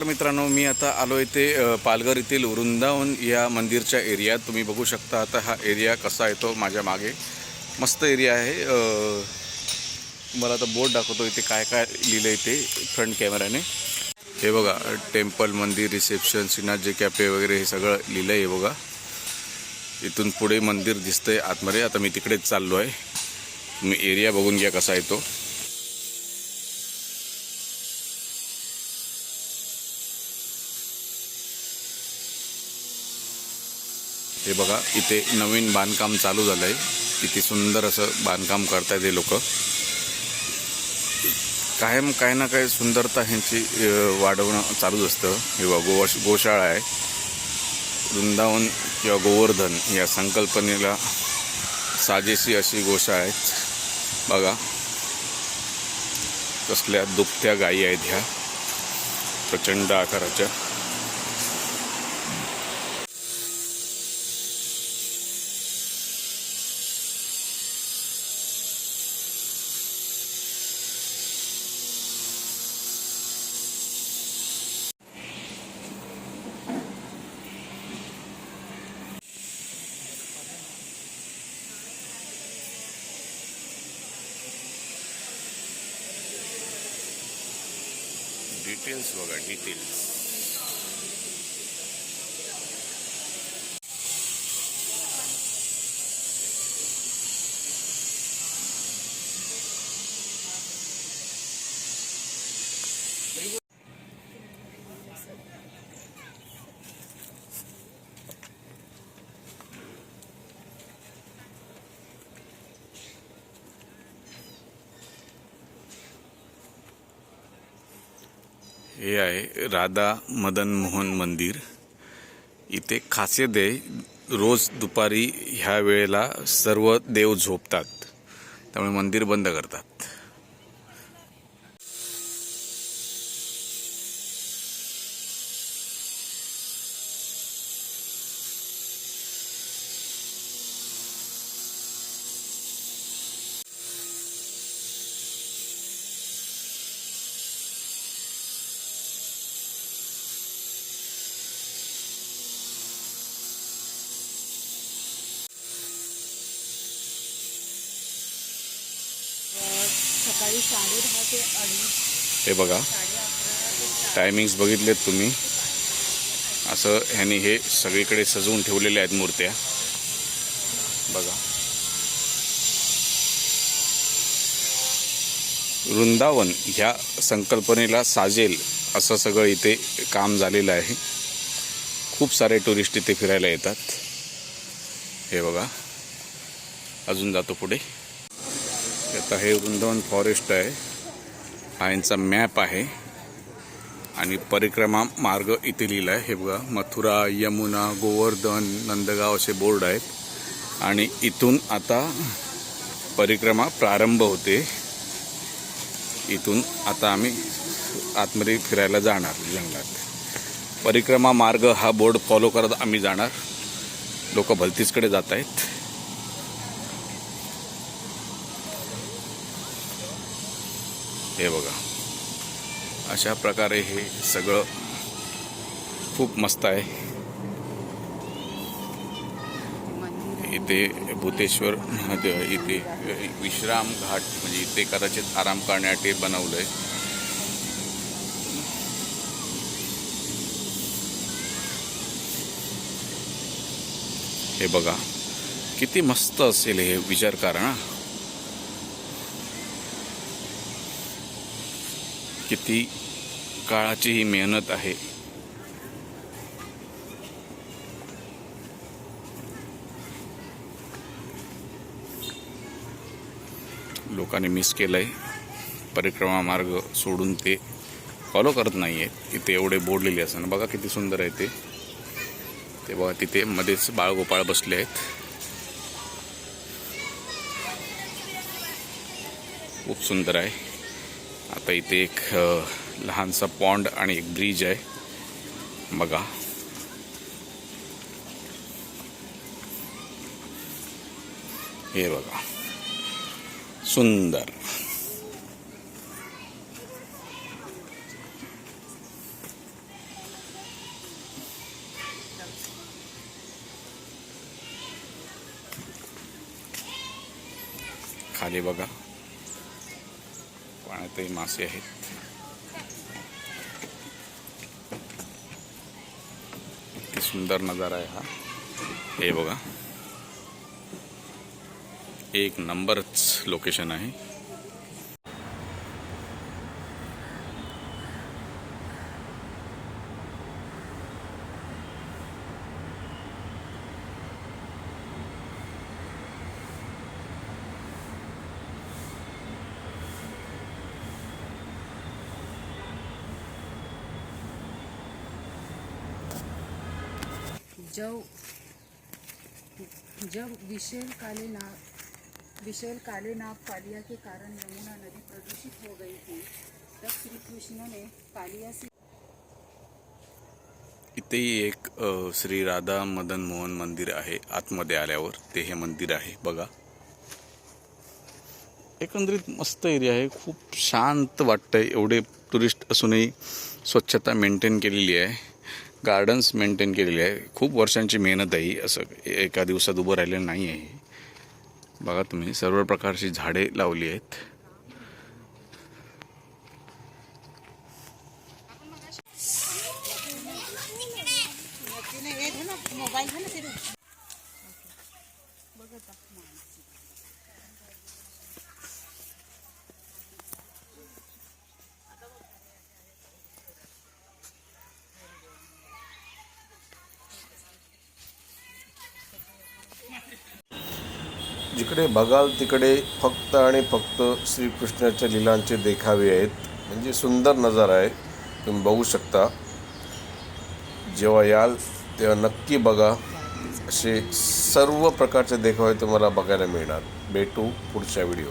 मित्रांनो, मी आता आलो इथे पालघर येथील वृंदावन या मंदिरच्या एरियात. तुम्ही बघू शकता आता हा एरिया कसा येतो माझ्या मागे. मस्त एरिया आहे. मला आता बोर्ड दाखवतो इथे काय काय लिहिलं इथे फ्रंट कॅमेऱ्याने. हे बघा, टेम्पल, मंदिर, रिसेप्शन, श्रीनाथजी कॅफे वगैरे हे सगळं लिहिलं आहे बघा. इथून पुढे मंदिर दिसतंय आतमध्ये. आता मी तिकडेच चाललो आहे. तुम्ही एरिया बघून घ्या कसा येतो. हे बघा, इथे नवीन बांधकाम चालू झालं आहे. किती सुंदर असं बांधकाम करतायत हे लोक. कायम काय ना काय सुंदरता ह्यांची वाढवणं चालूच असतं. हे बघा, गोशाळा आहे. वृंदावन किंवा गोवर्धन या संकल्पनेला साजेशी अशी गोशाळा आहेत बघा. कसल्या दुभत्या गायी आहेत ह्या, प्रचंड आकाराच्या. डिटेल्स बघा, डिटेल्स. हे आहे राधा मदन मोहन मंदिर. इथे खासियत आहे, रोज दुपारी ह्या वेळेला सर्व देव झोपतात, त्यामुळे मंदिर बंद करतात. सकाळी 10:30 ते 2:30. हे बघा, टायमिंग्स बघितलेत तुम्ही. असं ह्यांनी हे सगळीकडे सजवून ठेवलेले आहेत मूर्त्या बघा. वृंदावन ह्या संकल्पनेला साजेल असं सगळं इथे काम झालेलं आहे. खूप सारे टुरिस्ट इथे फिरायला येतात. हे बघा, अजून जातो पुढे. आता हे वृंदावन फॉरेस्ट आहे. हा यांचा मॅप आहे आणि परिक्रमा मार्ग इथे लिहिला आहे. हे बघा, मथुरा, यमुना, गोवर्धन, नंदगाव असे बोर्ड आहेत आणि इथून आता परिक्रमा प्रारंभ होते. इथून आता आम्ही आतमध्ये फिरायला जाणार जंगलात. परिक्रमा मार्ग हा बोर्ड फॉलो करत आम्ही जाणार. लोक भलतीचकडे जात आहेत. हे बघा, अशा प्रकारे हे सगळं खूप मस्त आहे. इथे भूतेश्वर इथे विश्राम घाट, म्हणजे इथे कदाचित आराम करण्यासाठी बनवलंय. हे बघा, किती मस्त असेल हे, विचार करा ना. किती काळाची ही मेहनत आहे. लोकांनी मिस केलंय. परिक्रमा मार्ग सोडून ते फॉलो करत नाहीये. इथे एवढे बोर्ड लिहिले असताना बघा किती सुंदर आहे ते बघा. तिथे मध्येच बाळगोपाळ बसले आहेत. खूप सुंदर आहे. आता इथे एक लहानसा पॉन्ड आणि एक ब्रिज आहे बघा. हे बघा, सुंदर. खाली बघा, पाण्यातही मासे आहेत. किती सुंदर नजारा आहे हा. हे बघा, एक नंबरच लोकेशन आहे. जब विशाल काले नाग कालिया के कारण यमुना नदी प्रदूषित हो गई थी, तब श्री कृष्ण ने कालिया से इथेही एक श्री राधा मदन मोहन मंदिर आहे. आतमध्ये आल्यावर ते हे मंदिर आहे बघा. एकंदरीत मस्त एरिया आहे, खूप शांत वाटतंय. एवढे टुरिस्ट असूनही स्वच्छता मेंटेन केलेली आहे, गार्डन्स मेंटेन केलेली आहे. खूप वर्षांची मेहनत आहे, असं एका दिवसात उभं राहिलेलं नाही आहे. बघा तुम्ही, सर्व प्रकारची झाडे लावली आहेत. जिकडे बघाल तिकडे फक्त आणि फक्त श्रीकृष्णाच्या लीलांचे देखावे आहेत. म्हणजे सुंदर नजारा आहे, तुम्ही बघू शकता. जेव्हा याल तेव्हा नक्की बघा. असे सर्व प्रकारचे देखावे तुम्हाला बघायला मिळणार. भेटू पुढच्या व्हिडिओ.